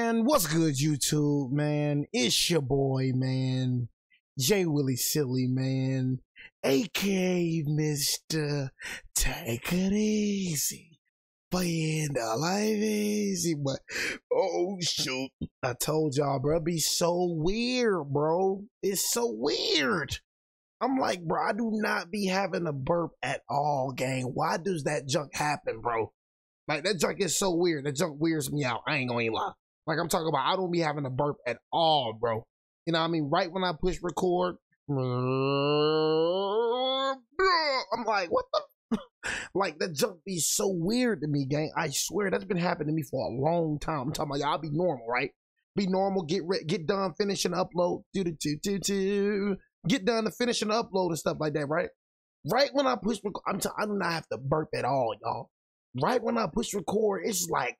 Man, what's good, YouTube, man? It's your boy, man, Jay Willie Silly, man, aka Mr. Take It Easy, playing the life easy, but oh shoot, I told y'all, bro, it be so weird, bro. It's so weird. I'm like, bro, I do not be having a burp at all, gang. Why does that junk happen, bro? Like, that junk is so weird. That junk weirds me out. I ain't gonna even lie. Like, I'm talking about, I don't be having a burp at all, bro. You know what I mean? Right when I push record, I'm like, what the? Like, that junk be so weird to me, gang. I swear, that's been happening to me for a long time. I'm talking about, y'all be normal, right? Be normal, get done finishing the upload. Get done to finishing the upload and stuff like that, right? Right when I push record, I do not have to burp at all, y'all. Right when I push record, it's like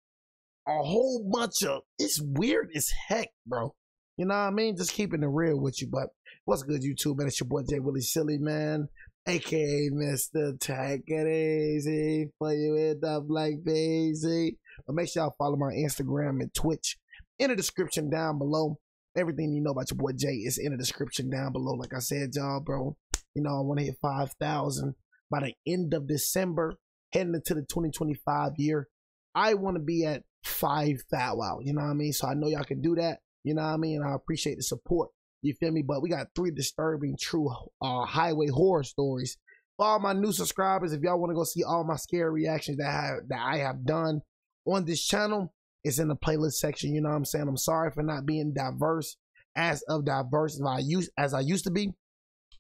a whole bunch of, it's weird as heck, bro. You know what I mean? Just keeping it real with you. But what's good, YouTube, man? It's your boy Jay Willie Silly, man, aka Mr. Take It Easy, play it up like Daisy. But make sure y'all follow my Instagram and Twitch in the description down below. Everything you know about your boy Jay is in the description down below. Like I said, y'all, bro, you know, I want to hit 5,000 by the end of December, heading into the 2025 year. I want to be at 5,000, you know what I mean? So I know y'all can do that, you know what I mean? I appreciate the support, you feel me? But we got 3 disturbing true highway horror stories. For all my new subscribers, if y'all want to go see all my scary reactions that I have done on this channel, it's in the playlist section, you know what I'm saying? I'm sorry for not being diverse as I used to be,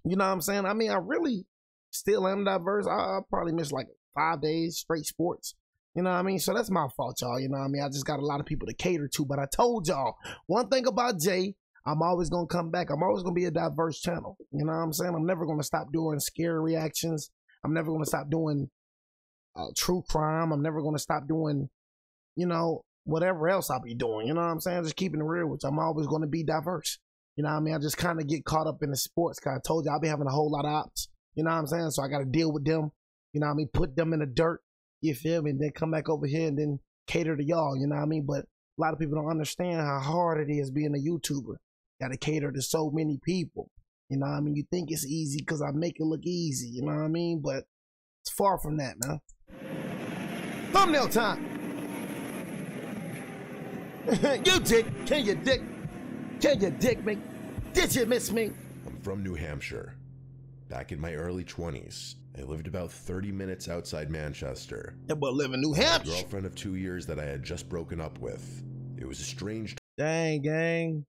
you know what I'm saying? I mean, I really still am diverse. I probably miss like 5 days straight sports, you know what I mean? So that's my fault, y'all, you know what I mean? I just got a lot of people to cater to. But I told y'all, one thing about Jay, I'm always gonna come back. I'm always gonna be a diverse channel, you know what I'm saying? I'm never gonna stop doing scary reactions. I'm never gonna stop doing true crime. I'm never gonna stop doing, you know, whatever else I'll be doing, you know what I'm saying? Just keeping it real with you. I'm always gonna be diverse, you know what I mean? I just kind of get caught up in the sports, cause I told you I'll be having a whole lot of ops, you know what I'm saying? So I gotta deal with them, you know what I mean? Put them in the dirt, you feel me? And then come back over here and then cater to y'all, you know what I mean? But a lot of people don't understand how hard it is being a YouTuber. Gotta cater to so many people, you know what I mean? You think it's easy because I make it look easy, you know what I mean? But it's far from that, man. Thumbnail time. You dick, can you dick me? Did you miss me? I'm from New Hampshire. Back in my early 20s, I lived about 30 minutes outside Manchester. That boy live in New Hampshire. A girlfriend of 2 years that I had just broken up with. It was a strange. Dang, gang.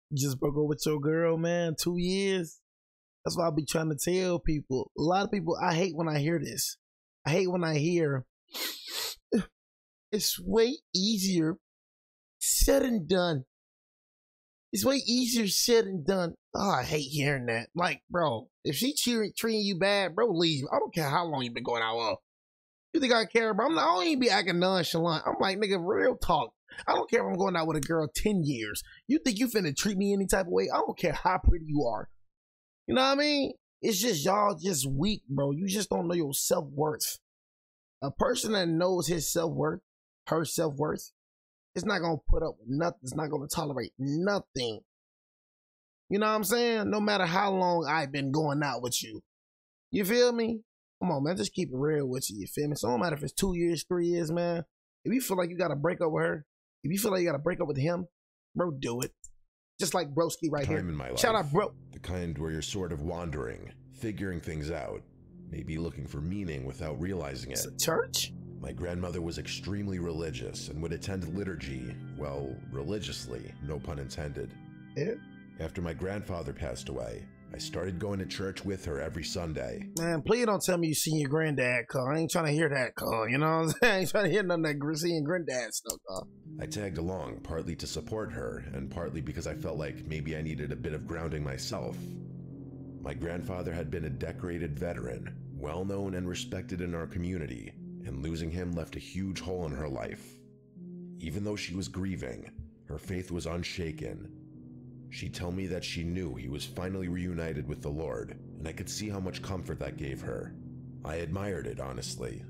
You just broke up with your girl, man. 2 years. That's what I be trying to tell people. A lot of people, I hate when I hear this. I hate when I hear it's way easier said and done. It's way easier said and done. Oh, I hate hearing that. Like, bro, if she treating you bad, bro, leave. I don't care how long you been going out on. You think I care, bro? I don't even be acting nonchalant. I'm like, nigga, real talk. I don't care if I'm going out with a girl 10 years. You think you finna treat me any type of way? I don't care how pretty you are. You know what I mean? It's just y'all just weak, bro. You just don't know your self-worth. A person that knows his self-worth, her self-worth, it's not gonna put up with nothing. It's not gonna tolerate nothing. You know what I'm saying? No matter how long I've been going out with you. You feel me? Come on, man. Just keep it real with you. You feel me? So no matter if it's 2 years, 3 years, man. If you feel like you gotta break up with her, if you feel like you gotta break up with him, bro, do it. Just like Broski right here. In my life, shout out, bro. The kind where you're sort of wandering, figuring things out, maybe looking for meaning without realizing it. It's a church? My grandmother was extremely religious and would attend liturgy, well, religiously, no pun intended. Yeah. After my grandfather passed away, I started going to church with her every Sunday. Man, please don't tell me you seen your granddad, cuz. I ain't trying to hear that, cuz. You know what I'm saying? I ain't trying to hear none of that seeing granddad stuff, cuz. I tagged along, partly to support her, and partly because I felt like maybe I needed a bit of grounding myself. My grandfather had been a decorated veteran, well known and respected in our community, and losing him left a huge hole in her life. Even though she was grieving, her faith was unshaken. She'd tell me that she knew he was finally reunited with the Lord, and I could see how much comfort that gave her. I admired it, honestly.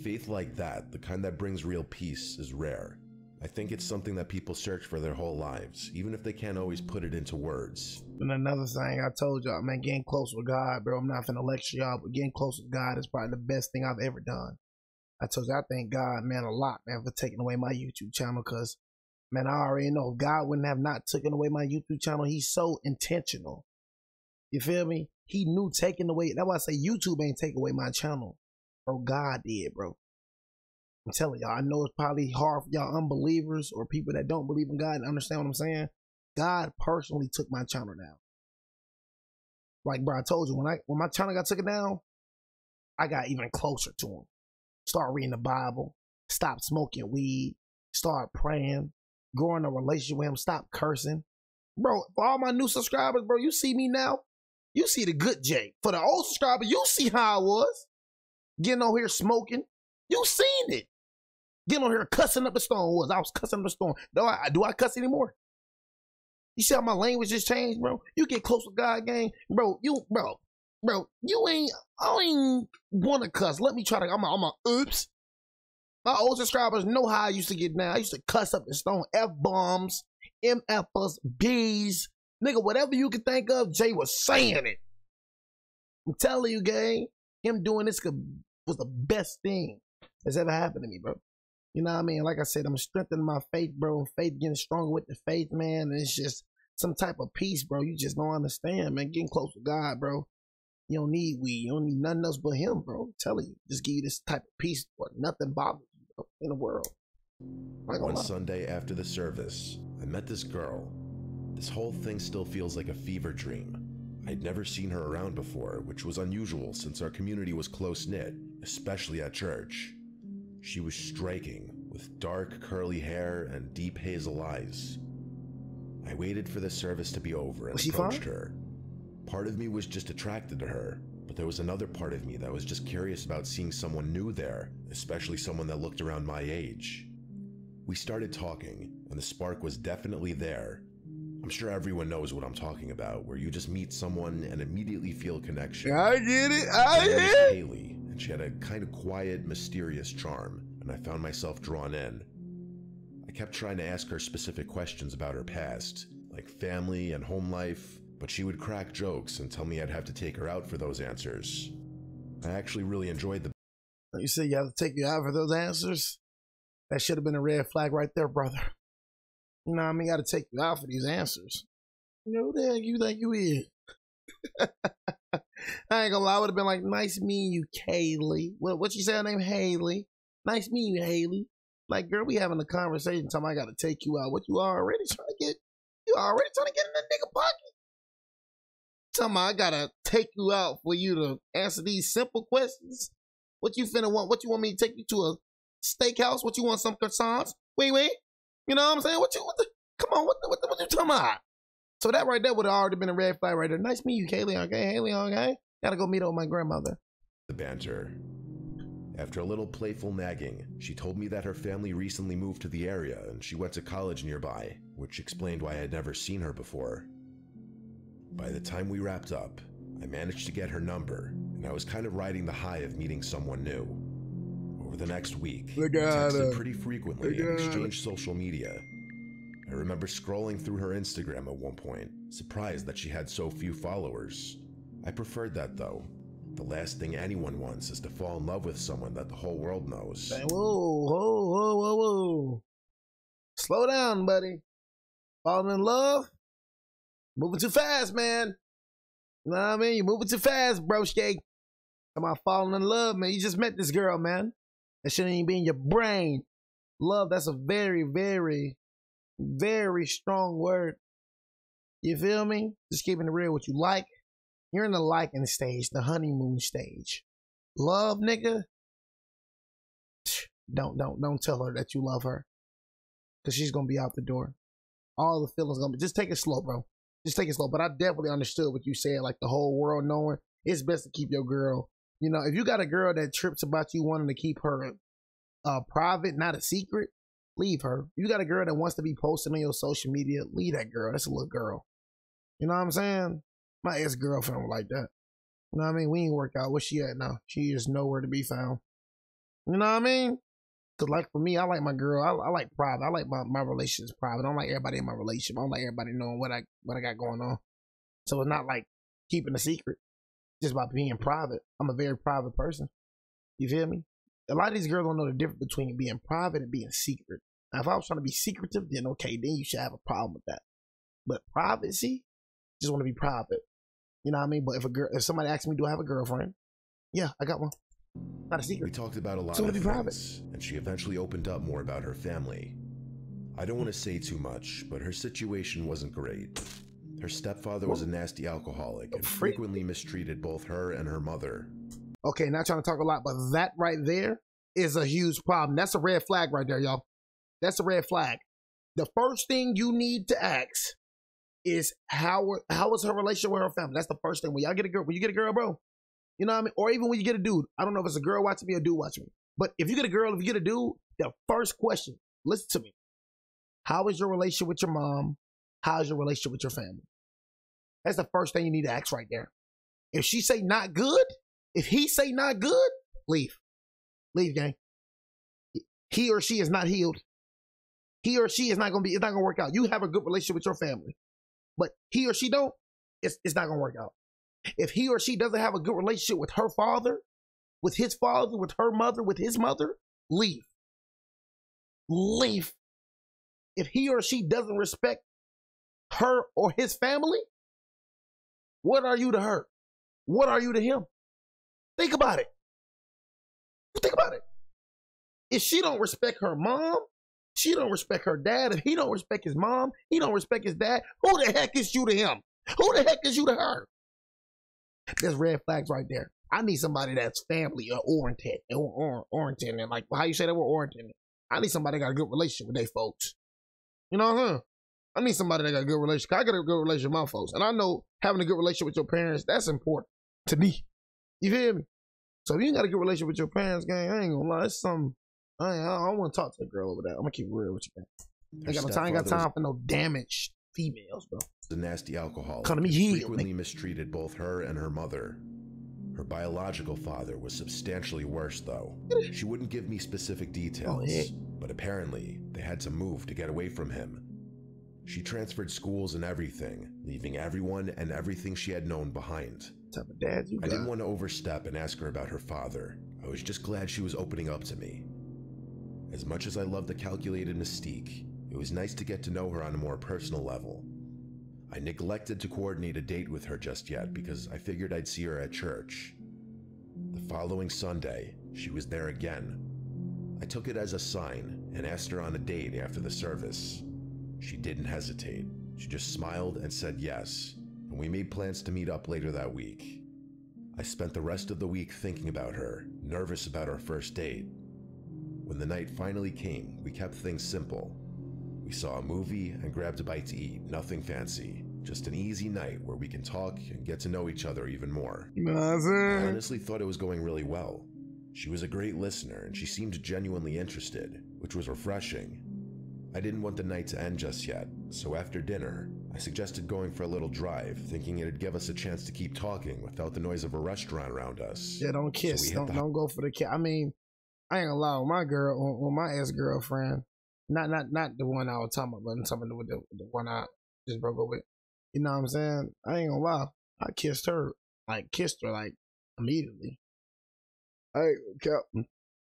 Faith like that, the kind that brings real peace, is rare. I think it's something that people search for their whole lives, even if they can't always put it into words. And another thing I told y'all, man, getting close with God, bro. I'm not finna lecture y'all, but getting close with God is probably the best thing I've ever done. I told you, I thank God, man, a lot, man, for taking away my YouTube channel, because, man, I already know if God wouldn't have not taken away my YouTube channel. He's so intentional. You feel me? He knew taking away. That's why I say YouTube ain't taking away my channel. Bro, God did, bro. I'm telling y'all, I know it's probably hard for y'all unbelievers or people that don't believe in God to understand what I'm saying. God personally took my channel down. Like, bro, I told you, when my channel got taken down, I got even closer to him. Start reading the Bible, stop smoking weed, start praying, growing a relationship with him, stop cursing. Bro, for all my new subscribers, bro, you see me now, you see the good Jay. For the old subscribers, you see how I was. Getting on here smoking, you seen it. Getting on here cussing up the storm was. I was cussing up the storm. Do I cuss anymore? You see how my language just changed, bro? You get close with God, gang. Bro, you ain't, I don't even want to cuss. Let me try to, I'm a oops. My old subscribers know how I used to get down. I used to cuss up the stone. F-bombs, MFs, B's. Nigga, whatever you can think of, Jay was saying it. I'm telling you, gang, him doing this was the best thing that's ever happened to me, bro. You know what I mean? Like I said, I'm strengthening my faith, bro. Faith getting stronger with the faith, man. And it's just some type of peace, bro. You just don't understand, man. Getting close to God, bro. You don't need weed. You don't need nothing else but him, bro. I'm telling you. Just give you this type of peace where nothing bothers you, bro, in the world. One Sunday after the service, I met this girl. This whole thing still feels like a fever dream. I'd never seen her around before, which was unusual since our community was close-knit, especially at church. She was striking, with dark curly hair and deep hazel eyes. I waited for the service to be over and approached her. Part of me was just attracted to her, but there was another part of me that was just curious about seeing someone new there, especially someone that looked around my age. We started talking, and the spark was definitely there. I'm sure everyone knows what I'm talking about, where you just meet someone and immediately feel a connection. I get it. Her name was Haley, and she had a kind of quiet, mysterious charm, and I found myself drawn in. I kept trying to ask her specific questions about her past, like family and home life, but she would crack jokes and tell me I'd have to take her out for those answers. I actually really enjoyed the... You say you have to take you out for those answers? That should have been a red flag right there, brother. You know what I mean? Got to take you out for these answers. You know who the heck you think you is? I ain't gonna lie, I would have been like, nice meeting you, Kaylee. What you say her name? Haley. Nice meeting you, Haley. Like, girl, we having a conversation. Time I got to take you out. What you already trying to get? You already trying to get in that nigga pocket? Tell me I gotta take you out for you to answer these simple questions. What you finna want? What you want me to take you to a steakhouse? What you want? Some croissants? Wait. You know what I'm saying? Come on, what you talking about? So that right there would have already been a red flag right there. Nice meet you, Kaylee. Okay, Haley. Okay, gotta go meet up with my grandmother. The banter. After a little playful nagging, she told me that her family recently moved to the area and she went to college nearby, which explained why I had never seen her before. By the time we wrapped up, I managed to get her number, and I was kind of riding the high of meeting someone new. Over the next week, we texted pretty frequently and exchanged social media. I remember scrolling through her Instagram at one point, surprised that she had so few followers. I preferred that though. The last thing anyone wants is to fall in love with someone that the whole world knows. Hey, whoa. Slow down, buddy. Falling in love? Moving too fast, man. You know what I mean? You're moving too fast, broski. Come on, falling in love, man. You just met this girl, man. That shouldn't even be in your brain. Love, that's a very, very, very strong word. You feel me? Just keeping it real. What you like. You're in the liking stage, the honeymoon stage. Love, nigga. Don't tell her that you love her. Because she's going to be out the door. All the feelings going to be. Just take it slow, bro. Just take it slow. But I definitely understood what you said. Like the whole world knowing. It's best to keep your girl. You know, if you got a girl that trips about you wanting to keep her private, not a secret, leave her. If you got a girl that wants to be posting on your social media, leave that girl. That's a little girl. You know what I'm saying? My ex-girlfriend was like that. You know what I mean? We ain't work out. Where she at now? She is nowhere to be found. You know what I mean? Cause like for me, I like my girl. I like private. I like my relationships private. I don't like everybody in my relationship. I don't like everybody knowing what I got going on. So it's not like keeping a secret. Just by being private. I'm a very private person. You feel me? A lot of these girls don't know the difference between being private and being secret. Now, if I was trying to be secretive, then okay, then you should have a problem with that. But privacy, just want to be private. You know what I mean? But if somebody asks me, do I have a girlfriend? Yeah, I got one. Not a secret. We talked about a lot So of be things, private. and she eventually opened up more about her family. I don't want to say too much, but her situation wasn't great. Her stepfather was a nasty alcoholic and frequently mistreated both her and her mother. Okay, not trying to talk a lot, but that right there is a huge problem. That's a red flag right there, y'all. That's a red flag. The first thing you need to ask is how is her relationship with her family? That's the first thing. When you get a girl, bro, you know what I mean? Or even when you get a dude. I don't know if it's a girl watching me or a dude watching me. But if you get a girl, if you get a dude, the first question, listen to me. How is your relationship with your mom? How is your relationship with your family? That's the first thing you need to ask right there. If she say not good, if he say not good, leave. Leave, gang. He or she is not healed. He or she is not it's not gonna work out. You have a good relationship with your family, but he or she don't, it's not gonna work out. If he or she doesn't have a good relationship with her father, with his father, with her mother, with his mother, leave. Leave. If he or she doesn't respect her or his family, what are you to her? What are you to him? Think about it. Think about it. If she don't respect her mom, she don't respect her dad. If he don't respect his mom, he don't respect his dad. Who the heck is you to him? Who the heck is you to her? There's red flags right there. I need somebody that's family oriented, and like how you say that word oriented. I need somebody that got a good relationship with their folks. You know what I'm saying? I need somebody that got a good relationship. I got a good relationship with my folks, and I know having a good relationship with your parents, that's important to me. You feel me? So if you ain't got a good relationship with your parents, gang, I ain't gonna lie, it's something. I don't want to talk to a girl over there. I'm gonna keep it real with you, man. I ain't got time for no damaged females, bro. The nasty alcoholic frequently mistreated both her and her mother. Her biological father was substantially worse, though. She wouldn't give me specific details, but apparently they had to move to get away from him. She transferred schools and everything, leaving everyone and everything she had known behind. What type of dad you got? I didn't want to overstep and ask her about her father. I was just glad she was opening up to me. As much as I loved the calculated mystique, it was nice to get to know her on a more personal level. I neglected to coordinate a date with her just yet because I figured I'd see her at church. The following Sunday, she was there again. I took it as a sign and asked her on a date after the service. She didn't hesitate. She just smiled and said yes, and we made plans to meet up later that week. I spent the rest of the week thinking about her, nervous about our first date. When the night finally came, we kept things simple. We saw a movie and grabbed a bite to eat, nothing fancy. Just an easy night where we can talk and get to know each other even more. I honestly thought it was going really well. She was a great listener and she seemed genuinely interested, which was refreshing. I didn't want the night to end just yet, so after dinner, I suggested going for a little drive, thinking it'd give us a chance to keep talking without the noise of a restaurant around us. Yeah, don't kiss. So don't go for the kiss. I mean, I ain't gonna lie, with my girl, on my ex-girlfriend, not the one I was talking about, but I'm talking about the one I just broke up with. You know what I'm saying? I ain't gonna lie. I kissed her like immediately.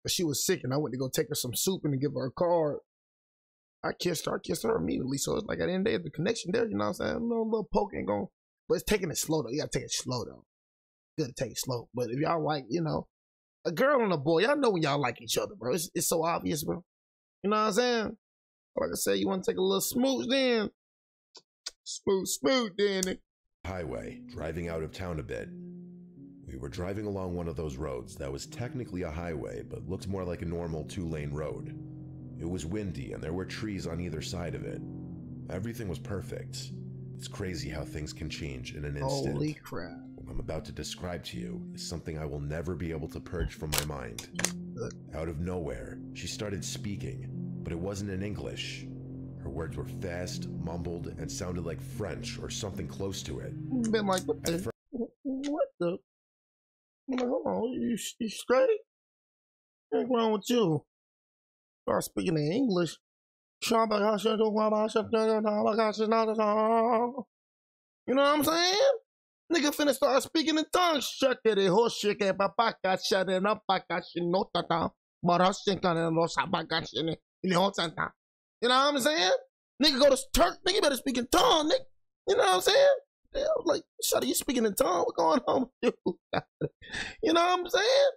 She was sick and I went to go take her some soup and to give her a card. I kissed her immediately. So it's like at the end of the day, the connection there, you know what I'm saying? A little poke ain't going, but it's taking it slow though. You gotta take it slow though. You gotta take it slow. But if y'all like, you know, a girl and a boy, y'all know when y'all like each other, bro. It's so obvious, bro. You know what I'm saying? Like I said, you want to take a little smooch then. Smooth then. Highway, driving out of town a bit. We were driving along one of those roads that was technically a highway, but looked more like a normal 2-lane road. It was windy and there were trees on either side of it. Everything was perfect. It's crazy how things can change in an instant. Holy crap. What I'm about to describe to you is something I will never be able to purge from my mind. Out of nowhere, she started speaking, but it wasn't in English. Her words were fast, mumbled, and sounded like French or something close to it. Been like, what the? I'm like, hold on, you straight? What's wrong with you? Start speaking in English. You know what I'm saying? Nigga finna start speaking in tongues. Shut it, hoshik, papaka, shut it up, pakashinotata, marashinkanosabakashin, you know what I'm saying? Nigga go to church, nigga better speak in tongues, nigga. You know what I'm saying? I was like, shut it, you speaking in tongues? What's going on with you? You know what I'm saying?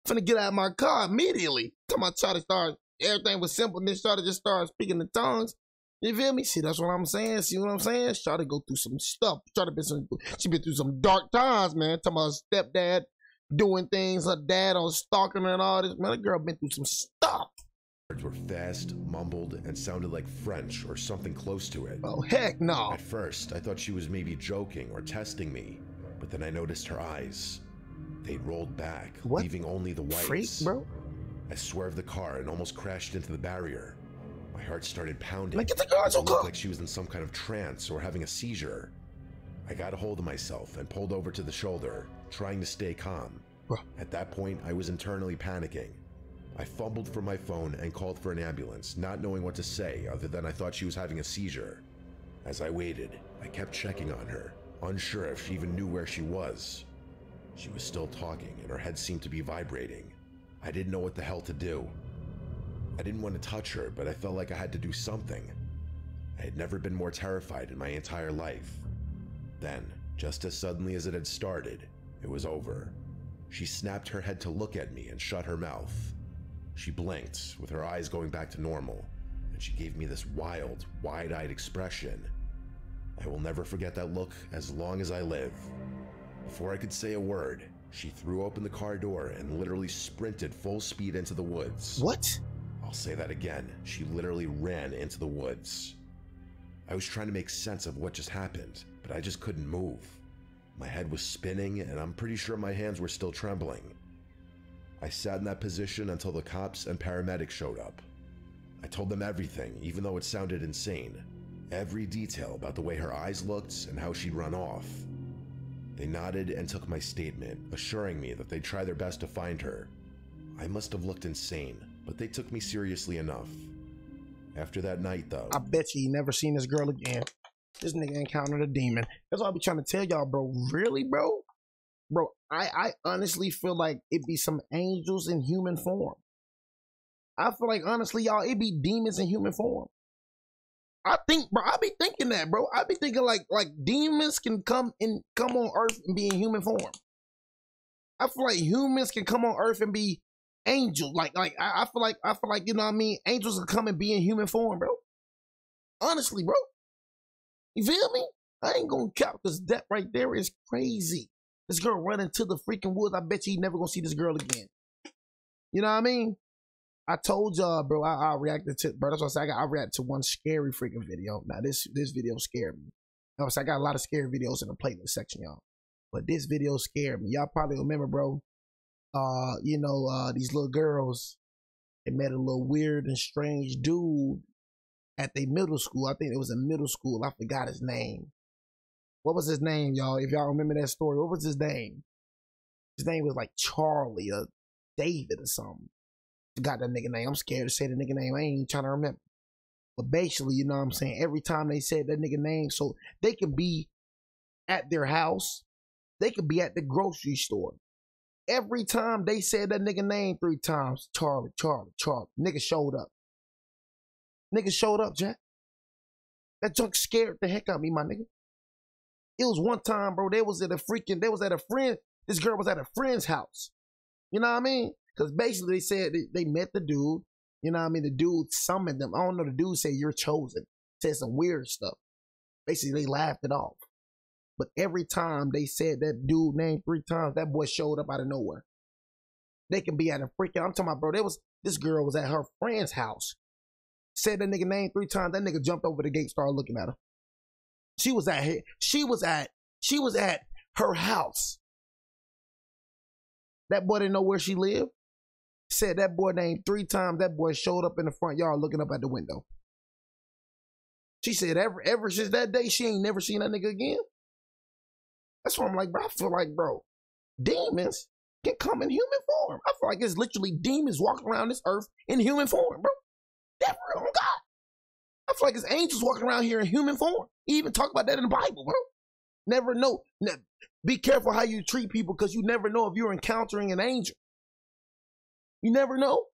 Finna get out of my car immediately. Till my child start, everything was simple, and then Shawty just started speaking in tongues. You feel me? See, that's what I'm saying. See what I'm saying? Shawty go through some stuff. She been through some dark times, man. Talking about her stepdad doing things, her dad on stalking her and all this. Man, that girl been through some stuff. Words were fast, mumbled, and sounded like French or something close to it. Oh, heck no. At first, I thought she was maybe joking or testing me, but then I noticed her eyes. They rolled back, what? leaving only the whites. Freak, bro. I swerved the car and almost crashed into the barrier. My heart started pounding. Like, get the guards, it looked like she was in some kind of trance or having a seizure. I got a hold of myself and pulled over to the shoulder, trying to stay calm. Bro. At that point, I was internally panicking. I fumbled for my phone and called for an ambulance, not knowing what to say other than I thought she was having a seizure. As I waited, I kept checking on her, unsure if she even knew where she was. She was still talking and her head seemed to be vibrating. I didn't know what the hell to do. I didn't want to touch her, but I felt like I had to do something. I had never been more terrified in my entire life. Then, just as suddenly as it had started, it was over. She snapped her head to look at me and shut her mouth. She blinked, with her eyes going back to normal, and she gave me this wild, wide-eyed expression. I will never forget that look as long as I live. Before I could say a word, she threw open the car door and literally sprinted full speed into the woods. What? I'll say that again. She literally ran into the woods. I was trying to make sense of what just happened, but I just couldn't move. My head was spinning, and I'm pretty sure my hands were still trembling. I sat in that position until the cops and paramedics showed up. I told them everything, even though it sounded insane. Every detail about the way her eyes looked and how she'd run off. They nodded and took my statement, assuring me that they'd try their best to find her. I must have looked insane, but they took me seriously enough. After that night, though, I bet you never seen this girl again. This nigga encountered a demon. That's what I be trying to tell y'all, bro. Really, bro? Bro, I honestly feel like it be some angels in human form. I feel like, honestly, y'all, it be demons in human form. I think, bro, I be thinking that, bro. I be thinking like demons can come on Earth and be in human form. I feel like humans can come on Earth and be angels. I feel like, you know what I mean? Angels can come and be in human form, bro. Honestly, bro. You feel me? I ain't gonna cap, because that right there is crazy. This girl running to the freaking woods. I bet you never gonna see this girl again. You know what I mean? I told y'all, bro, I reacted to, bro, that's what I said. I reacted to one scary freaking video. Now, this video scared me. I got a lot of scary videos in the playlist section, y'all. But this video scared me. Y'all probably remember, bro, these little girls, they met a little weird and strange dude at their middle school. I think it was a middle school. I forgot his name. What was his name, y'all? If y'all remember that story, what was his name? His name was like Charlie or David or something. Forgot that nigga name. I'm scared to say the nigga name. I ain't even trying to remember. But basically, you know what I'm saying? Every time they said that nigga name, so they could be at their house, they could be at the grocery store. Every time they said that nigga name 3 times, Charlie, Charlie, Charlie, nigga showed up. Nigga showed up, Jack. That junk scared the heck out of me, my nigga. It was one time, bro, this girl was at a friend's house. You know what I mean? Because basically they said they met the dude. You know what I mean? The dude summoned them. I don't know, the dude said, "You're chosen." Said some weird stuff. Basically, they laughed it off. But every time they said that dude name 3 times, that boy showed up out of nowhere. They can be at a freaking, I'm talking about, bro, this girl was at her friend's house. Said that nigga name 3 times, that nigga jumped over the gate, started looking at her. She was at her house. That boy didn't know where she lived. Said that boy name 3 times. That boy showed up in the front yard looking up at the window. She said ever since that day, she ain't never seen that nigga again. That's why I'm like, bro, I feel like, bro, demons can come in human form. I feel like it's literally demons walking around this earth in human form, bro. real. Oh God. I feel like it's angels walking around here in human form. He even talk about that in the Bible, bro. Never know. Be careful how you treat people because you never know if you're encountering an angel. You never know.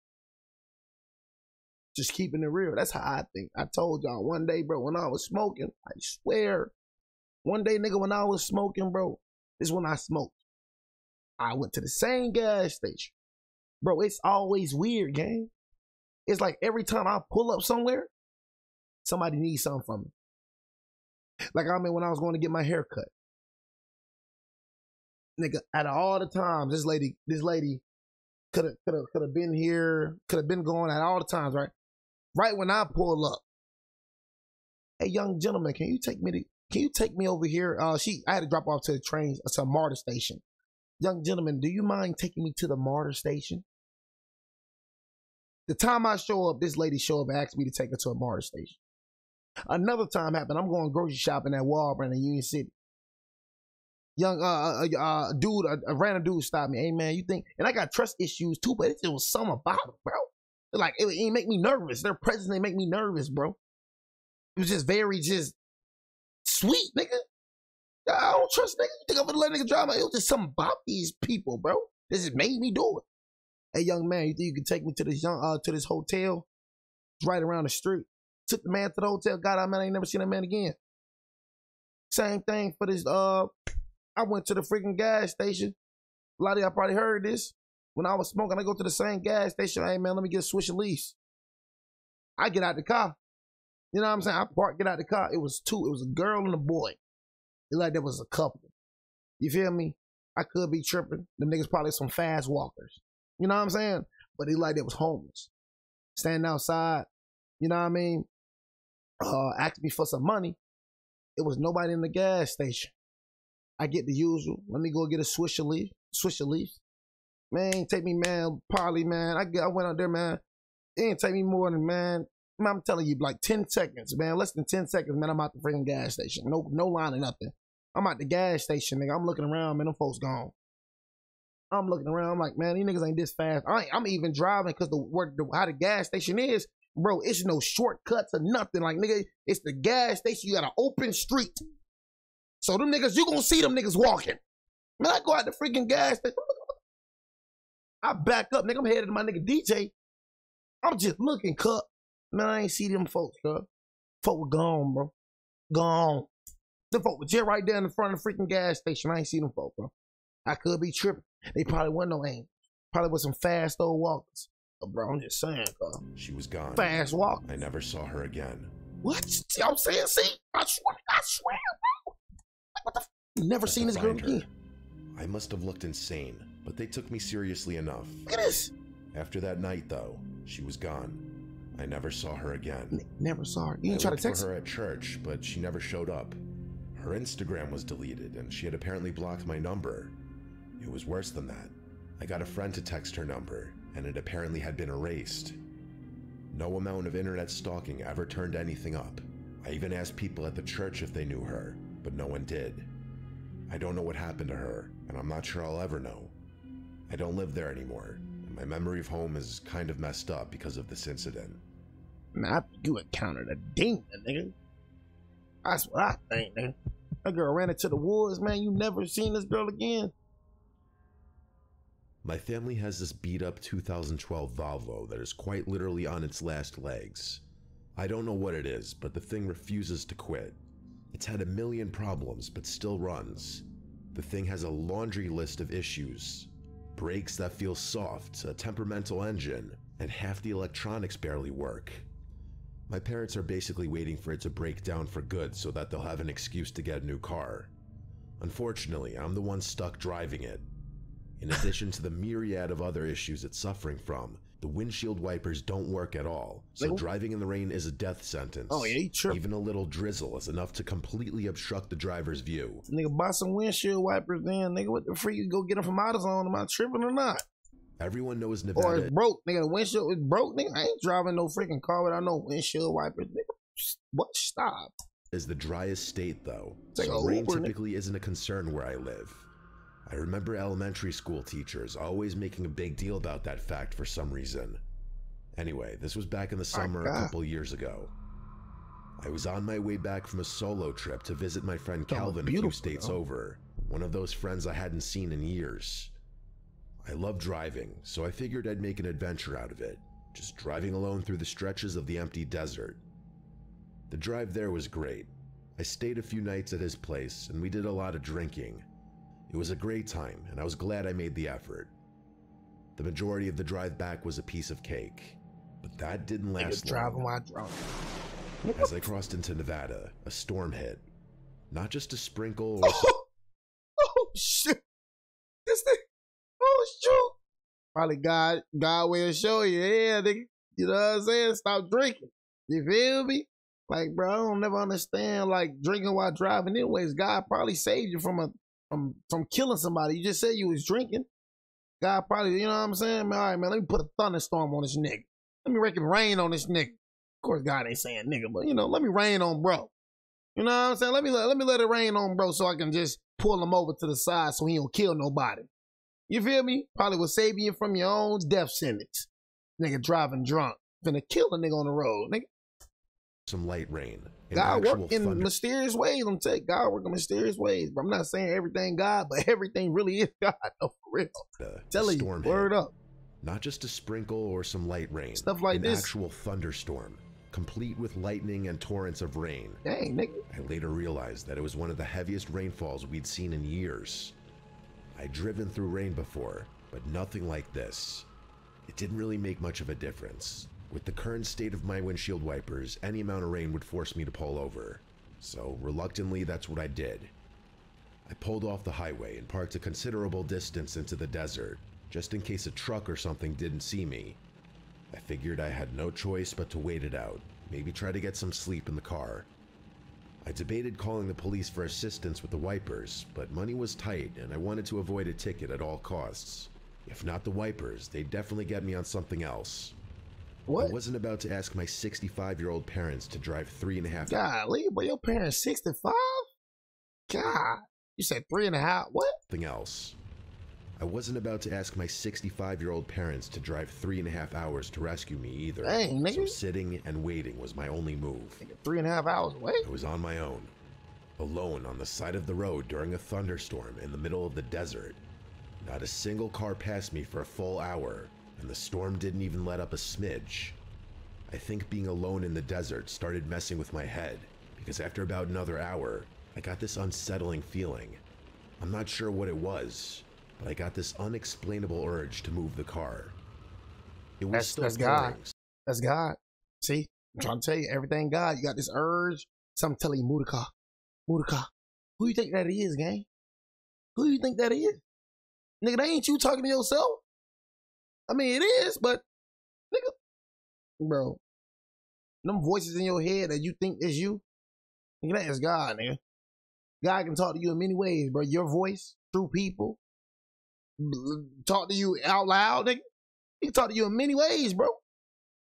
Just keeping it real. That's how I think. I told y'all one day, bro, when I was smoking, I swear, one day, nigga, when I was smoking, bro, this is when I smoked. I went to the same gas station. Bro, it's always weird, gang. It's like every time I pull up somewhere, somebody needs something from me. Like I mean, when I was going to get my hair cut. Nigga, out of all the times, this lady could have been here, could have been going at all the times, right? Right when I pull up, hey, young gentleman, can you take me over here? I had to drop off to the train, to a MARTA station. Young gentleman, do you mind taking me to the MARTA station? The time I show up, this lady show up and asked me to take her to a MARTA station. Another time happened, I'm going grocery shopping at Walmart in Union City. Young dude, a random dude stopped me. Hey man, you think? And I got trust issues too, but it was something about it, bro. Like it make me nervous. Their presence, they make me nervous, bro. It was just very sweet, nigga. I don't trust nigga. You think I'm gonna let nigga drive? It was just something about these people, bro. This just made me do it. Hey young man, you think you can take me to this to this hotel? It's right around the street. Took the man to the hotel. Got out, man. I ain't never seen that man again. Same thing for this. I went to the freaking gas station. A lot of y'all probably heard this. When I was smoking, I go to the same gas station. Hey, man, let me get a Swish of Lease. I get out the car. You know what I'm saying? I park, get out the car. It was two. It was a girl and a boy. It like there was a couple. You feel me? I could be tripping. Them niggas probably some fast walkers. You know what I'm saying? But it like they was homeless. Standing outside. You know what I mean? Asked me for some money. It was nobody in the gas station. I get the usual. Let me go get a Swish of Leaf. Man, take me, man, probably, man. I went out there, man. It didn't take me more than, man, I'm telling you, like 10 seconds, man. Less than 10 seconds, man, I'm out the freaking gas station. No line or nothing. I'm at the gas station, nigga. I'm looking around, man. Them folks gone. I'm looking around. I'm like, man, these niggas ain't this fast. I'm even driving because how the gas station is, bro, it's no shortcuts or nothing. Like, nigga, it's the gas station. You got an open street. So them niggas, you gonna see them niggas walking. Man, I go out the freaking gas station. I back up, nigga. I'm headed to my nigga DJ. I'm just looking, cut. Man, I ain't see them folks, cut. Folk were gone, bro. Gone. Them folk were just right there in the front of the freaking gas station. I ain't see them folk, bro. I could be tripping. They probably wasn't no angels. Probably was some fast old walkers. But bro, I'm just saying, cut. She was gone. Fast walk. I never saw her again. What? I'm saying, see? I swear, bro. What the f? Never seen this girl again. I must have looked insane, but they took me seriously enough. Look at this. After that night, though, she was gone. I never saw her again. Never saw her. You didn't try to text her at church, but she never showed up. Her Instagram was deleted, and she had apparently blocked my number. It was worse than that. I got a friend to text her number, and it apparently had been erased. No amount of internet stalking ever turned anything up. I even asked people at the church if they knew her, but no one did. I don't know what happened to her, and I'm not sure I'll ever know. I don't live there anymore, and my memory of home is kind of messed up because of this incident. Man, you encountered a demon, nigga. That's what I think, nigga. That girl ran into the woods, man. You never seen this girl again. My family has this beat-up 2012 Volvo that is quite literally on its last legs. I don't know what it is, but the thing refuses to quit. It's had a million problems, but still runs. The thing has a laundry list of issues. Brakes that feel soft, a temperamental engine, and half the electronics barely work. My parents are basically waiting for it to break down for good so that they'll have an excuse to get a new car. Unfortunately, I'm the one stuck driving it. In addition to the myriad of other issues it's suffering from, the windshield wipers don't work at all, so driving in the rain is a death sentence. Oh yeah, true. Even a little drizzle is enough to completely obstruct the driver's view. Nigga, buy some windshield wipers then. Nigga, what the freak, you go get them from AutoZone? Am I tripping or not? Everyone knows Nevada. Or it's broke, nigga. The windshield is broke, nigga. I ain't driving no freaking car without no windshield wipers, nigga. What? Stop. Is the driest state though, like so rain typically isn't a concern where I live. I remember elementary school teachers always making a big deal about that fact for some reason. Anyway, this was back in the summer a couple years ago. I was on my way back from a solo trip to visit my friend Calvin a few states over, one of those friends I hadn't seen in years. I love driving, so I figured I'd make an adventure out of it, just driving alone through the stretches of the empty desert. The drive there was great. I stayed a few nights at his place, and we did a lot of drinking. It was a great time, and I was glad I made the effort. The majority of the drive back was a piece of cake, but that didn't last long. Driving while drunk. As I crossed into Nevada, a storm hit. Not just a sprinkle or... Oh, shit. This thing. Oh, shoot. Probably God will show you. Yeah, nigga. You know what I'm saying? Stop drinking. You feel me? Like, bro, I don't never understand, like, drinking while driving anyways. God probably saved you from killing somebody. You just said you was drinking. God probably, you know what I'm saying? Man, all right, man, let me put a thunderstorm on this nigga. Let me reckon rain on this nigga. Of course, God ain't saying nigga, but, you know, let me rain on bro. You know what I'm saying? Let me let it rain on bro so I can just pull him over to the side so he don't kill nobody. You feel me? Probably will save you from your own death sentence. Nigga driving drunk. Finna kill a nigga on the road, nigga. Some light rain. God work in mysterious ways. I'm telling you, God work in mysterious ways. But I'm not saying everything God, but everything really is God. No, for real. Telling you, word up. Not just a sprinkle or some light rain. Stuff like this. An actual thunderstorm, complete with lightning and torrents of rain. Dang, nigga. I later realized that it was one of the heaviest rainfalls we'd seen in years. I'd driven through rain before, but nothing like this. It didn't really make much of a difference. With the current state of my windshield wipers, any amount of rain would force me to pull over. So, reluctantly, that's what I did. I pulled off the highway and parked a considerable distance into the desert, just in case a truck or something didn't see me. I figured I had no choice but to wait it out, maybe try to get some sleep in the car. I debated calling the police for assistance with the wipers, but money was tight and I wanted to avoid a ticket at all costs. If not the wipers, they'd definitely get me on something else. What? I wasn't about to ask my 65-year-old parents to drive 3.5 hours. Golly, but your parents 65? God, you said 3.5, what? Something else. I wasn't about to ask my 65-year-old parents to drive 3.5 hours to rescue me either. Dang, nigga. So sitting and waiting was my only move. 3.5 hours away? I was on my own, alone on the side of the road during a thunderstorm in the middle of the desert. Not a single car passed me for a full hour, and the storm didn't even let up a smidge. I think being alone in the desert started messing with my head, because after about another hour, I got this unsettling feeling. I'm not sure what it was, but I got this unexplainable urge to move the car. It was that's God. That's God. See, I'm trying to tell you, everything God. You got this urge. Something telling you, move the car. Move the car. Who you think that is, gang? Who you think that is? Nigga, that ain't you talking to yourself. I mean, it is, but nigga, bro, them voices in your head that you think is you, nigga, that is God, nigga. God can talk to you in many ways, bro. Your voice, through people, talk to you out loud, nigga. He can talk to you in many ways, bro.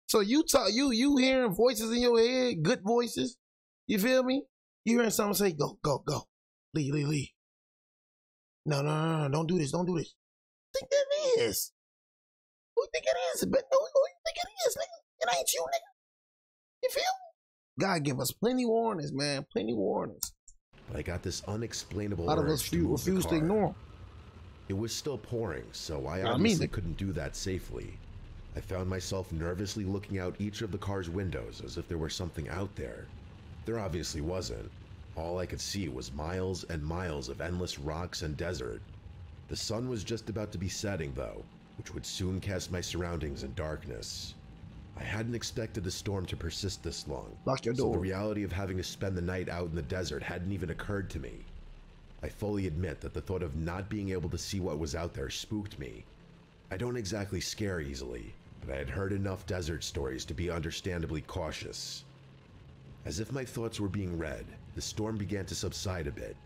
So you hearing voices in your head, good voices. You feel me? You hearing someone say, go, go, go. Leave. No, don't do this. I think that is. Who you think it is? But who you think it is, nigga? It ain't you, nigga. You feel me? God give us plenty warnings, man. Plenty warnings. But I got this unexplainable A lot of urge us to move refuse the to car. ignore them. It was still pouring, so I obviously couldn't do that safely. I found myself nervously looking out each of the car's windows as if there were something out there. There obviously wasn't. All I could see was miles and miles of endless rocks and desert. The sun was just about to be setting, though, which would soon cast my surroundings in darkness. I hadn't expected the storm to persist this long, Lock your so door. the reality of having to spend the night out in the desert hadn't even occurred to me. I fully admit that the thought of not being able to see what was out there spooked me. I don't exactly scare easily, but I had heard enough desert stories to be understandably cautious. As if my thoughts were being read, the storm began to subside a bit.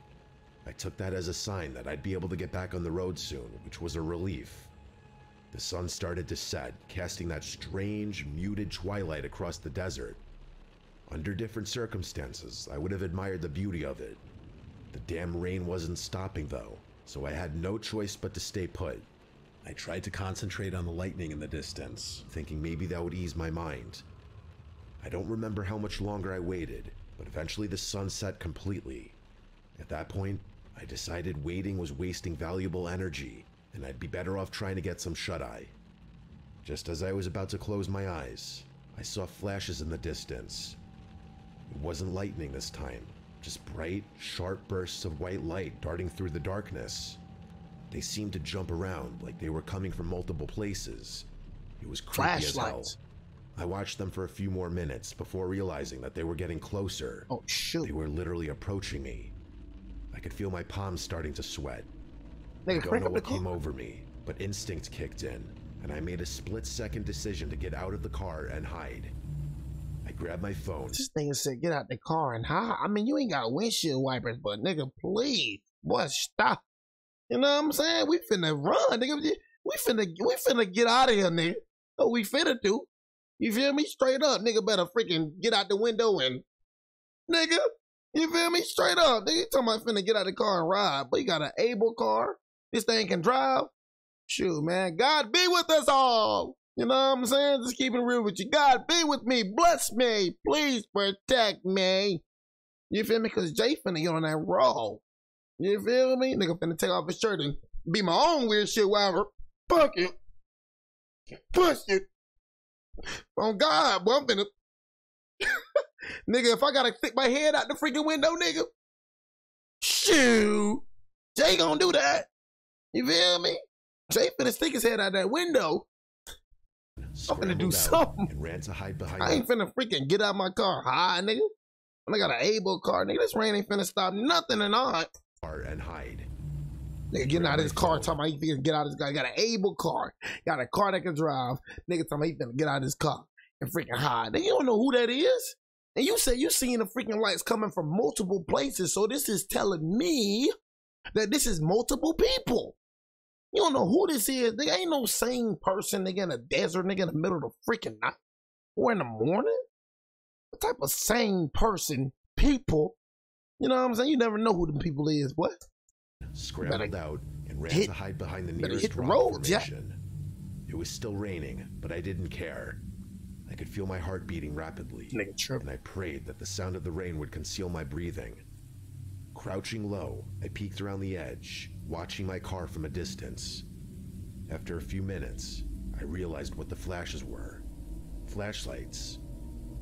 I took that as a sign that I'd be able to get back on the road soon, which was a relief. The sun started to set, casting that strange, muted twilight across the desert. Under different circumstances, I would have admired the beauty of it. The damn rain wasn't stopping though, so I had no choice but to stay put. I tried to concentrate on the lightning in the distance, thinking maybe that would ease my mind. I don't remember how much longer I waited, but eventually the sun set completely. At that point, I decided waiting was wasting valuable energy, and I'd be better off trying to get some shut-eye. Just as I was about to close my eyes, I saw flashes in the distance. It wasn't lightning this time, just bright, sharp bursts of white light darting through the darkness. They seemed to jump around like they were coming from multiple places. It was creepy as hell. I watched them for a few more minutes before realizing that they were getting closer. Oh, shoot. They were literally approaching me. I could feel my palms starting to sweat. Nigga, I don't know what came over me, but instinct kicked in, and I made a split-second decision to get out of the car and hide. I grabbed my phone. This nigga said, get out the car and hide. I mean, you ain't got windshield wipers, but nigga, please, boy, stop. You know what I'm saying? We finna run, nigga. We finna get out of here, nigga. What we finna do? You feel me? Straight up, nigga, better freaking get out the window and, nigga, you feel me? Straight up, nigga. You talking about finna get out the car and ride, but you got an able car. This thing can drive. Shoot, man. God be with us all. You know what I'm saying? Just keep it real with you. God be with me. Bless me. Please protect me. You feel me? Because Jay finna get on that roll. You feel me? Nigga finna take off his shirt and be my own weird shit, whatever. Fuck it. Push it. Oh God, boy, I'm finna. Nigga, if I gotta stick my head out the freaking window, nigga. Shoot. Jay gonna do that. You feel me? Jay finna stick his head out that window. I'm finna do something. And ran to hide behind I ain't finna freaking get out my car high, nigga. And I got an able car, nigga. This rain ain't finna stop nothing and I. And hide. Nigga getting out of his car, talking about he finna get out of his car. He got an able car. Got a car that can drive. Nigga talking about he finna get out of his car and freaking hide. Nigga, you don't know who that is? And you say you seeing the freaking lights coming from multiple places. So this is telling me that this is multiple people. You don't know who this is. Nigga, ain't no sane person, nigga, in a desert, nigga, in the middle of the freaking night or in the morning. What type of sane person, people, you know what I'm saying? You never know who them people is, what? Scrambled out and ran to hide behind the nearest rock formation. It was still raining, but I didn't care. I could feel my heart beating rapidly, and I prayed that the sound of the rain would conceal my breathing. Crouching low, I peeked around the edge, watching my car from a distance. After a few minutes, I realized what the flashes were. Flashlights.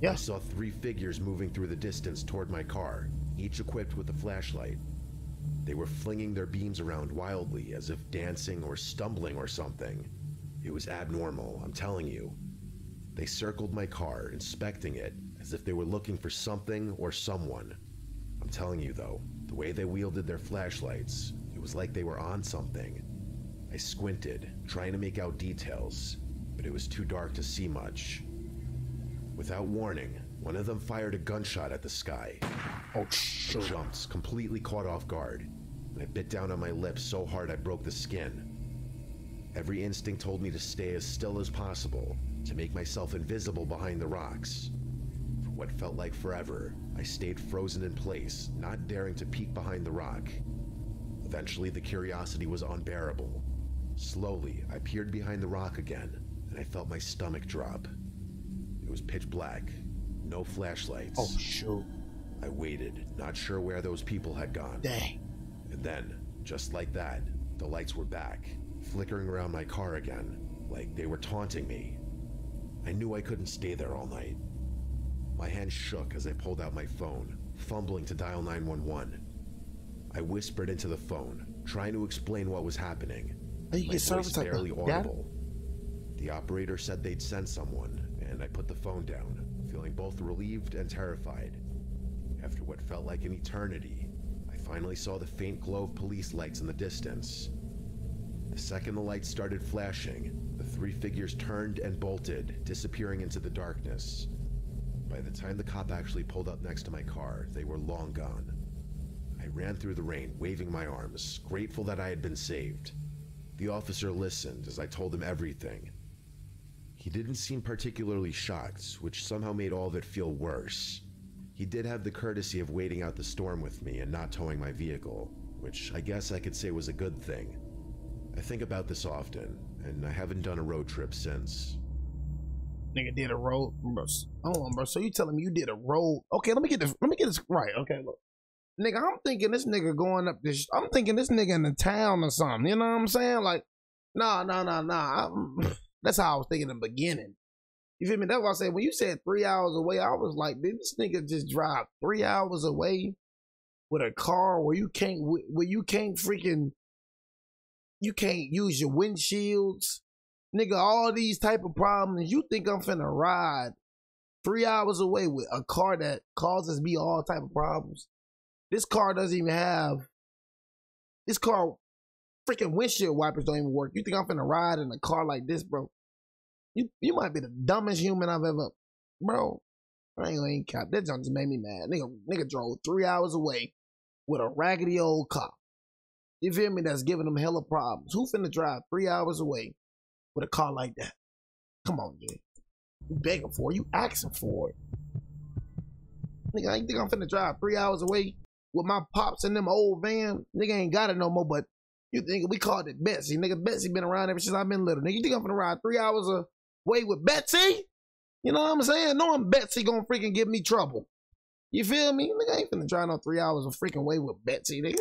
Yeah. I saw 3 figures moving through the distance toward my car, each equipped with a flashlight. They were flinging their beams around wildly, as if dancing or stumbling or something. It was abnormal, I'm telling you. They circled my car, inspecting it, as if they were looking for something or someone. I'm telling you though, the way they wielded their flashlights, it was like they were on something. I squinted, trying to make out details, but it was too dark to see much. Without warning, one of them fired a gunshot at the sky. Oh, shit. I jumped, completely caught off guard, and I bit down on my lips so hard I broke the skin. Every instinct told me to stay as still as possible, to make myself invisible behind the rocks. For what felt like forever, I stayed frozen in place, not daring to peek behind the rock. Eventually, the curiosity was unbearable. Slowly, I peered behind the rock again, and I felt my stomach drop. It was pitch black, no flashlights. Oh, shoot. I waited, not sure where those people had gone. Dang. And then, just like that, the lights were back, flickering around my car again, like they were taunting me. I knew I couldn't stay there all night. My hand shook as I pulled out my phone, fumbling to dial 911. I whispered into the phone, trying to explain what was happening. My voice barely audible. The operator said they'd send someone, and I put the phone down, feeling both relieved and terrified. After what felt like an eternity, I finally saw the faint glow of police lights in the distance. The second the lights started flashing, the 3 figures turned and bolted, disappearing into the darkness. By the time the cop actually pulled up next to my car, they were long gone. I ran through the rain, waving my arms, grateful that I had been saved. The officer listened as I told him everything. He didn't seem particularly shocked, which somehow made all of it feel worse. He did have the courtesy of waiting out the storm with me and not towing my vehicle, which I guess I could say was a good thing. I think about this often, and I haven't done a road trip since. Nigga did a road, bro. Hold on, bro. So you telling me you did a road? Okay, let me get this right. Okay, look, nigga, I'm thinking this nigga going up this. I'm thinking this nigga in the town or something. You know what I'm saying? Like, nah. That's how I was thinking in the beginning. You feel me? That's why I said when you said 3 hours away, I was like, did this nigga just drive 3 hours away with a car where you can't you can't use your windshields? Nigga, all these type of problems, you think I'm finna ride 3 hours away with a car that causes me all type of problems? This car doesn't even have, this car, freaking windshield wipers don't even work. You think I'm finna ride in a car like this, bro? You might be the dumbest human I've ever, bro. I ain't cap. That junk just made me mad. Nigga drove 3 hours away with a raggedy old car. You feel me? That's giving them hella problems. Who finna drive 3 hours away with a car like that? Come on, dude. You begging for it. You asking for it. Nigga, I ain't think I'm finna drive 3 hours away with my pops in them old van. Nigga ain't got it no more, but you think we called it Betsy. Nigga, Betsy been around ever since I've been little. Nigga, you think I'm finna ride 3 hours away with Betsy? You know what I'm saying? Knowing Betsy gonna freaking give me trouble. You feel me? Nigga, I ain't finna drive no 3 hours of freaking way with Betsy, nigga.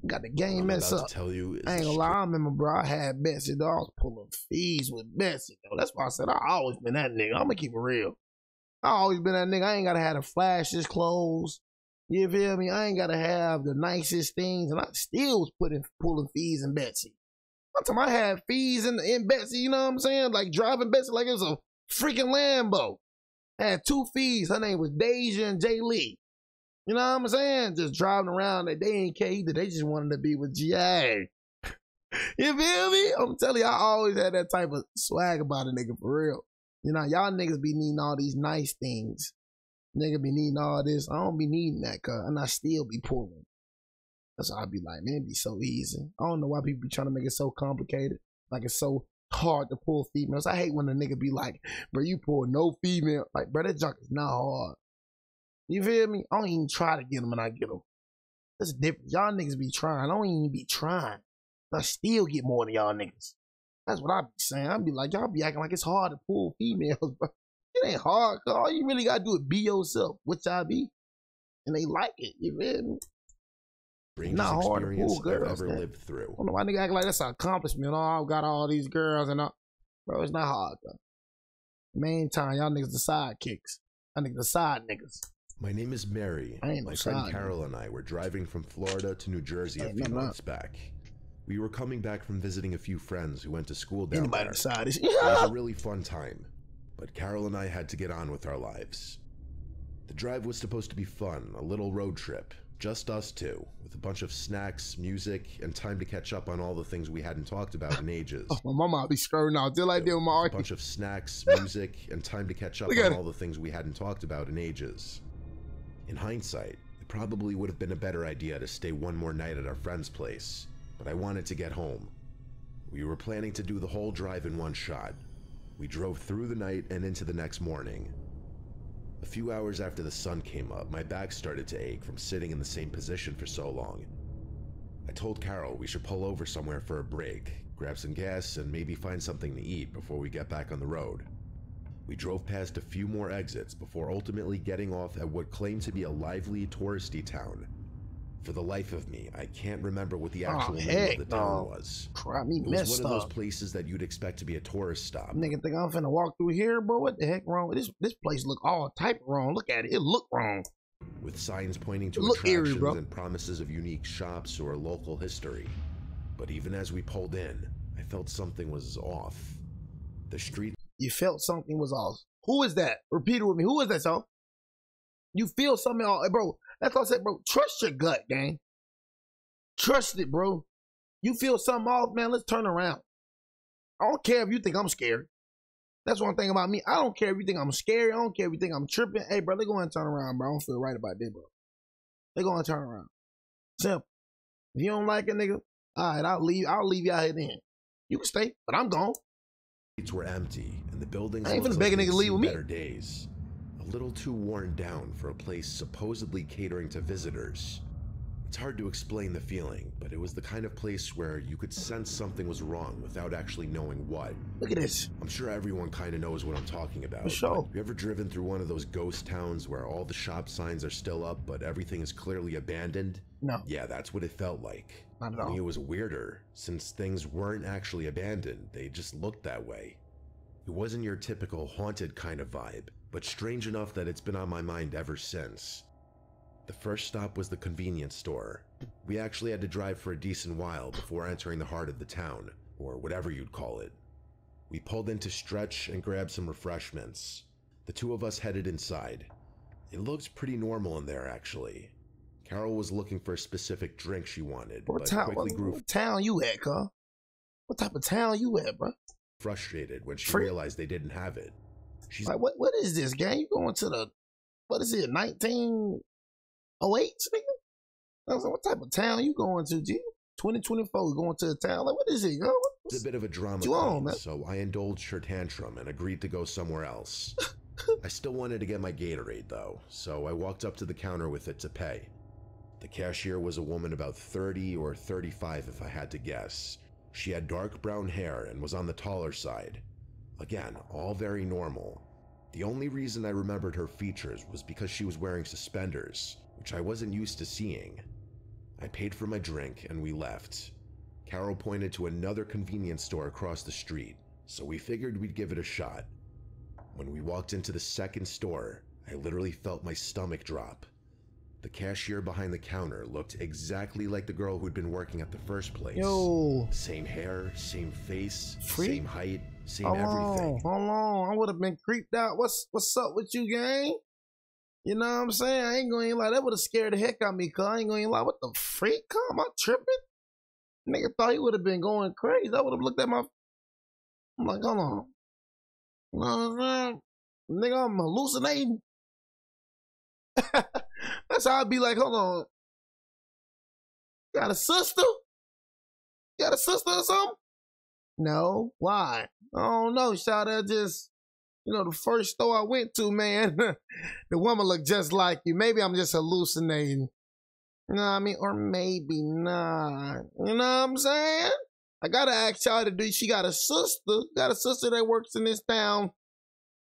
Got the game messed up. Tell you I ain't gonna lie, I remember, bro, I had Betsy, though. I was pulling fees with Betsy, though. That's why I said I always been that nigga. I'm gonna keep it real. I always been that nigga. I ain't gotta have the flashiest clothes. You feel me? I ain't gotta have the nicest things, and I still was pulling fees in Betsy. One time I had fees in Betsy, you know what I'm saying? Like driving Betsy like it was a freaking Lambo. I had 2 fees. Her name was Deja and Jay Lee. You know what I'm saying? Just driving around. They ain't care either. They just wanted to be with G.A. You feel me? I'm telling you, I always had that type of swag about a nigga for real. You know, y'all niggas be needing all these nice things. Nigga be needing all this. I don't be needing that, and I still be pulling. That's why I be like, man, it be so easy. I don't know why people be trying to make it so complicated. Like it's so hard to pull females. I hate when a nigga be like, bro, you pull no female. Like, bro, that junk is not hard. You feel me? I don't even try to get them when I get them. That's different. Y'all niggas be trying. I don't even be trying. I still get more than y'all niggas. That's what I be saying. I be like, y'all be acting like it's hard to pull females, bro. It ain't hard. All you really gotta do is be yourself, which I be. And they like it. You feel me? Strangest not hard to pull girls. I've ever lived through. I don't know why nigga act like that's an accomplishment. Oh, I've got all these girls and all. Bro, it's not hard, though. Main time, y'all niggas the sidekicks. Y'all niggas the side niggas. My name is Mary. My friend Carol and I were driving from Florida to New Jersey a few months back. We were coming back from visiting a few friends who went to school down there. It was a really fun time, but Carol and I had to get on with our lives. The drive was supposed to be fun, a little road trip, just us two, with a bunch of snacks, music, and time to catch up on all the things we hadn't talked about in ages. Oh, my mama be screwing out. Just like with my a bunch of snacks, music, and time to catch up on all the things we hadn't talked about in ages. In hindsight, it probably would have been a better idea to stay one more night at our friend's place, but I wanted to get home. We were planning to do the whole drive in one shot. We drove through the night and into the next morning. A few hours after the sun came up, my back started to ache from sitting in the same position for so long. I told Carol we should pull over somewhere for a break, grab some gas, and maybe find something to eat before we get back on the road. We drove past a few more exits before ultimately getting off at what claimed to be a lively, touristy town. For the life of me, I can't remember what the actual name of the town was. Crap, it was one of those places that you'd expect to be a tourist stop. Nigga think I'm finna walk through here, bro? What the heck wrong? This place look all type wrong. Look at it. It look wrong. With signs pointing to attractions and promises of unique shops or local history. But even as we pulled in, I felt something was off. The street... You felt something was off. Who is that? Repeat it with me. Who is that, son? You feel something off. Bro, that's what I said, bro. Trust your gut, gang. Trust it, bro. You feel something off, man, let's turn around. I don't care if you think I'm scared. That's one thing about me. I don't care if you think I'm scary. I don't care if you think I'm tripping. Hey, bro, they go and turn around, bro. I don't feel right about this, bro. They go and turn around. Simple. If you don't like it, nigga, all right, I'll leave you out here then. You can stay, but I'm gone. Streets were empty, and the buildings I ain't finna beg a nigga to leave with me. Better days. A little too worn down for a place supposedly catering to visitors. It's hard to explain the feeling, but it was the kind of place where you could sense something was wrong without actually knowing what. Look at this. I'm sure everyone kind of knows what I'm talking about. For sure. Have you ever driven through one of those ghost towns where all the shop signs are still up, but everything is clearly abandoned? No. Yeah, that's what it felt like. Not at all. Only it was weirder, since things weren't actually abandoned, they just looked that way. It wasn't your typical haunted kind of vibe, but strange enough that it's been on my mind ever since. The first stop was the convenience store. We actually had to drive for a decent while before entering the heart of the town, or whatever you'd call it. We pulled in to stretch and grab some refreshments. The two of us headed inside. It looked pretty normal in there, actually. Carol was looking for a specific drink she wanted, but quickly grew what town you at, cuz? What type of town you at, bro? Frustrated when she realized they didn't have it. She's like, what is this, gang? You going to the, what is it, 1908, nigga? I was like, what type of town you going to, G? 2024, going to a town? Like, what is it, yo? It's a bit of a drama queen, so I indulged her tantrum and agreed to go somewhere else. I still wanted to get my Gatorade, though, so I walked up to the counter with it to pay. The cashier was a woman about 30 or 35 if I had to guess. She had dark brown hair and was on the taller side. Again, all very normal. The only reason I remembered her features was because she was wearing suspenders, which I wasn't used to seeing. I paid for my drink and we left. Carol pointed to another convenience store across the street, so we figured we'd give it a shot. When we walked into the second store, I literally felt my stomach drop. The cashier behind the counter looked exactly like the girl who'd been working at the first place. Yo. Same hair, same face, same height, same everything. Hold on. I would have been creeped out. What's up with you, gang? You know what I'm saying? I ain't gonna lie. That would have scared the heck out of me, cuz I ain't gonna lie. What the freak? Am I tripping? Nigga thought he would have been going crazy. I would have looked at my... I'm like, hold on. You know what I'm saying? Nigga, I'm hallucinating. That's how I'd be like, hold on. Got a sister? Got a sister or something? No. Why? I don't know. Shout out just, you know, the first store I went to, man, the woman looked just like you. Maybe I'm just hallucinating. You know what I mean? Or maybe not. You know what I'm saying? I gotta ask y'all to do. She got a sister. Got a sister that works in this town.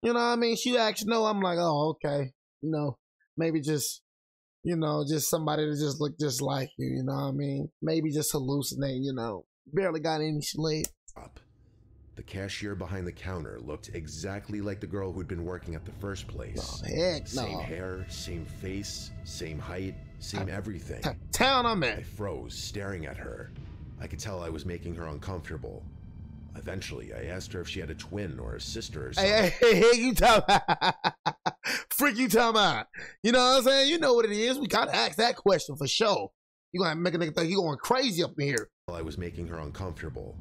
You know what I mean? She actually know. I'm like, oh, okay. You know, maybe just, you know, just somebody that just look just like you. You know what I mean? Maybe just hallucinate. You know, barely got any sleep. The cashier behind the counter looked exactly like the girl who'd been working at the first place. Oh, heck no. Same hair, same face, same height, same everything. Town I'm in. I froze, staring at her. I could tell I was making her uncomfortable. Eventually, I asked her if she had a twin or a sister or something. Hey, you talking about? Freak, you talking about? You know what I'm saying? You know what it is. We gotta ask that question for sure. You gonna make a nigga think you going crazy up in here. I was making her uncomfortable.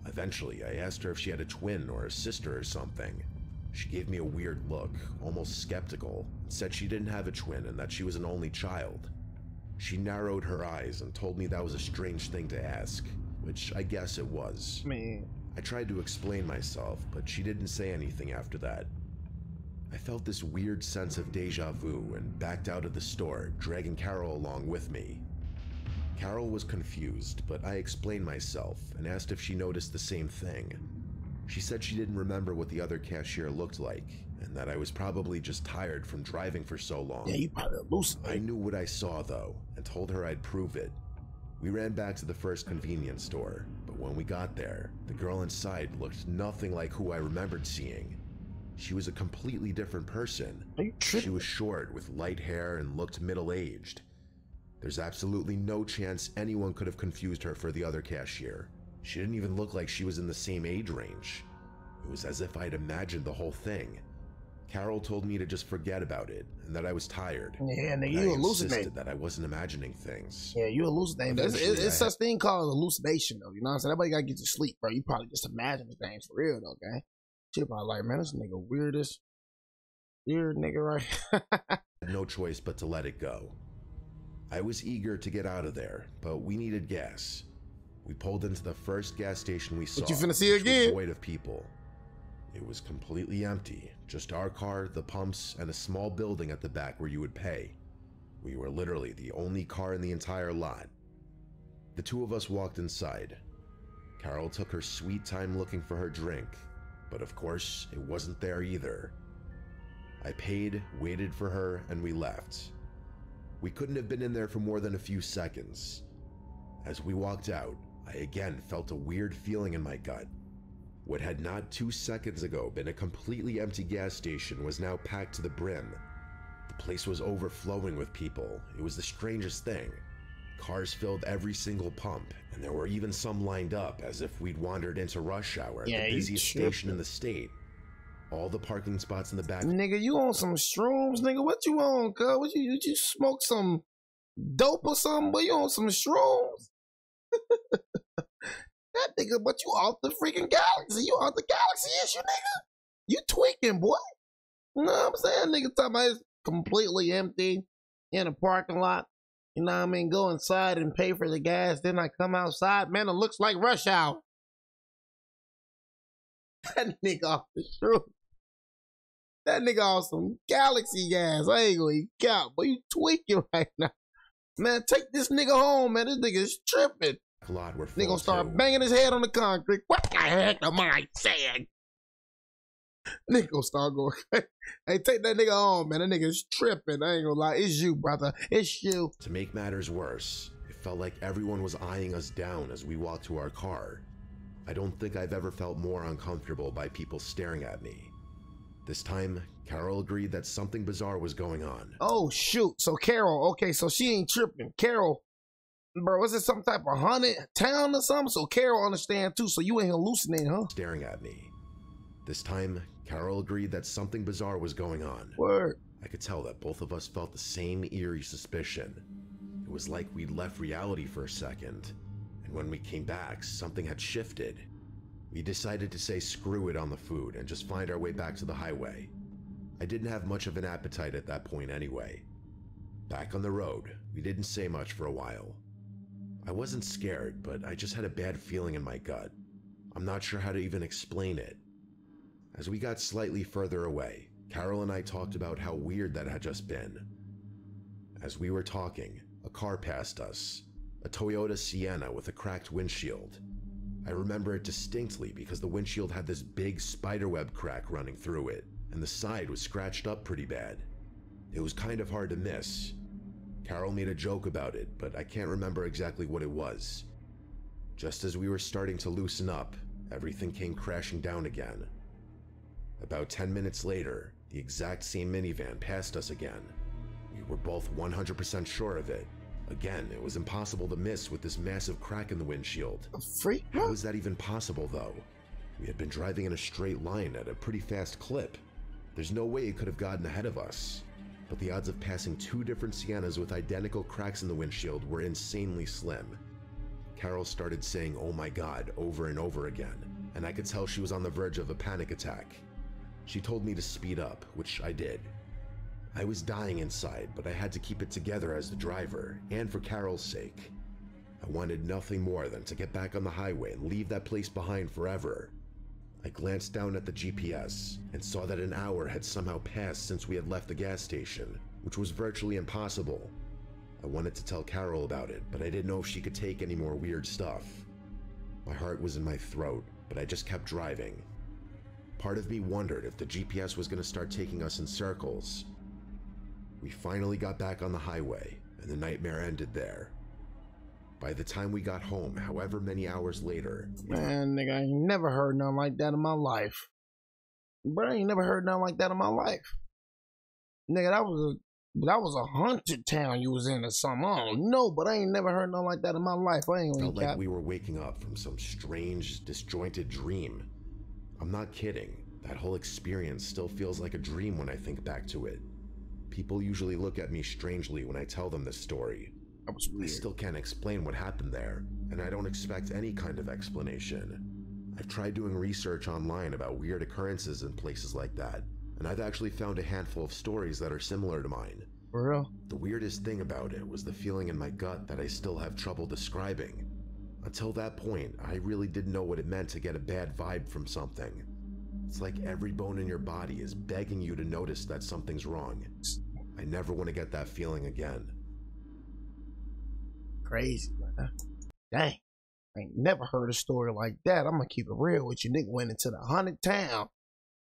Eventually, I asked her if she had a twin or a sister or something. She gave me a weird look, almost skeptical, and said she didn't have a twin and that she was an only child. She narrowed her eyes and told me that was a strange thing to ask, which I guess it was. Man. I tried to explain myself, but she didn't say anything after that. I felt this weird sense of deja vu and backed out of the store, dragging Carol along with me. Carol was confused, but I explained myself and asked if she noticed the same thing. She said she didn't remember what the other cashier looked like, and that I was probably just tired from driving for so long. Yeah, you probably hallucinated. I knew what I saw, though, and told her I'd prove it. We ran back to the first convenience store, but when we got there, the girl inside looked nothing like who I remembered seeing. She was a completely different person. Are you tripping? She was short, with light hair, and looked middle-aged. There's absolutely no chance anyone could have confused her for the other cashier. She didn't even look like she was in the same age range. It was as if I'd imagined the whole thing. Carol told me to just forget about it, and that I was tired. Yeah, nigga, you hallucinating. insisted that I wasn't imagining things. Yeah, you hallucinating. It's such thing called hallucination, though. You know what I'm saying? Everybody gotta get to sleep, bro. You probably just imagining things for real, though, okay? She probably like, man, this nigga weird nigga, right? No choice but to let it go. I was eager to get out of there, but we needed gas. We pulled into the first gas station we saw. What you finna see again? Was void of people. It was completely empty. Just our car, the pumps, and a small building at the back where you would pay. We were literally the only car in the entire lot. The two of us walked inside. Carol took her sweet time looking for her drink, but of course, it wasn't there either. I paid, waited for her, and we left. We couldn't have been in there for more than a few seconds. As we walked out, I again felt a weird feeling in my gut. What had not 2 seconds ago been a completely empty gas station was now packed to the brim. The place was overflowing with people. It was the strangest thing. Cars filled every single pump, and there were even some lined up as if we'd wandered into rush hour at the busiest station in the state. All the parking spots in the back. Nigga, you on some shrooms, nigga? What you on, cuz? What you smoke some dope or something? But you on some shrooms? That nigga, but you off the freaking galaxy. You off the galaxy issue, nigga. You tweaking, boy. You know what I'm saying? Nigga talking about it's completely empty in a parking lot. You know what I mean? Go inside and pay for the gas. Then I come outside. Man, it looks like rush hour. That nigga off the shroom. That nigga off some galaxy gas. I ain't gonna even count, but you tweaking right now. Man, take this nigga home, man. This nigga is tripping. Nigga gonna start banging his head on the concrete. What the heck am I saying? Nigga gonna start going, hey, take that nigga home, man. That nigga's tripping. I ain't gonna lie. It's you, brother. It's you. To make matters worse, it felt like everyone was eyeing us down as we walked to our car. I don't think I've ever felt more uncomfortable by people staring at me. This time, Carol agreed that something bizarre was going on. Oh, shoot. So Carol, okay, so she ain't tripping. Carol, bro, was it some type of haunted town or something? So Carol understand too, so you ain't hallucinating, huh? Staring at me. This time, Carol agreed that something bizarre was going on. Word. I could tell that both of us felt the same eerie suspicion. It was like we'd left reality for a second, and when we came back, something had shifted. We decided to say screw it on the food and just find our way back to the highway. I didn't have much of an appetite at that point anyway. Back on the road, we didn't say much for a while. I wasn't scared, but I just had a bad feeling in my gut. I'm not sure how to even explain it. As we got slightly further away, Carol and I talked about how weird that had just been. As we were talking, a car passed us, a Toyota Sienna with a cracked windshield. I remember it distinctly because the windshield had this big spiderweb crack running through it, and the side was scratched up pretty bad. It was kind of hard to miss. Carol made a joke about it, but I can't remember exactly what it was. Just as we were starting to loosen up, everything came crashing down again. About 10 minutes later, the exact same minivan passed us again. We were both 100% sure of it. Again, it was impossible to miss with this massive crack in the windshield. A freak? How is that even possible, though? We had been driving in a straight line at a pretty fast clip. There's no way it could have gotten ahead of us. But the odds of passing two different Siennas with identical cracks in the windshield were insanely slim. Carol started saying, "Oh my God," over and over again, and I could tell she was on the verge of a panic attack. She told me to speed up, which I did. I was dying inside, but I had to keep it together as the driver, and for Carol's sake. I wanted nothing more than to get back on the highway and leave that place behind forever. I glanced down at the GPS and saw that an hour had somehow passed since we had left the gas station, which was virtually impossible. I wanted to tell Carol about it, but I didn't know if she could take any more weird stuff. My heart was in my throat, but I just kept driving. Part of me wondered if the GPS was going to start taking us in circles. We finally got back on the highway, and the nightmare ended there. By the time we got home, however many hours later... Man, nigga, I ain't never heard nothing like that in my life. Bro, I ain't never heard nothing like that in my life. Nigga, that was a haunted town you was in or something. I don't know, but I ain't never heard nothing like that in my life. I ain't felt like we were waking up from some strange, disjointed dream. I'm not kidding. That whole experience still feels like a dream when I think back to it. People usually look at me strangely when I tell them this story. I still can't explain what happened there, and I don't expect any kind of explanation. I've tried doing research online about weird occurrences in places like that, and I've actually found a handful of stories that are similar to mine. For real? The weirdest thing about it was the feeling in my gut that I still have trouble describing. Until that point, I really didn't know what it meant to get a bad vibe from something. It's like every bone in your body is begging you to notice that something's wrong. I never want to get that feeling again. crazy, man. Dang. I ain't never heard a story like that. I'm gonna keep it real with you. Nigga went into the haunted town.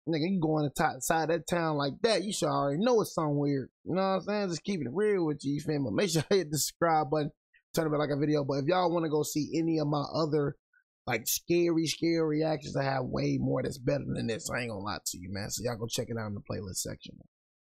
Nigga, you go on the top side of that town like that, you should already know it's something weird. You know what I'm saying? Just keeping it real with you, fam. Make sure you hit the subscribe button, turn it like a video. But if y'all want to go see any of my other like scary reactions, I have way more that's better than this. I ain't gonna lie to you, man. So y'all go check it out in the playlist section.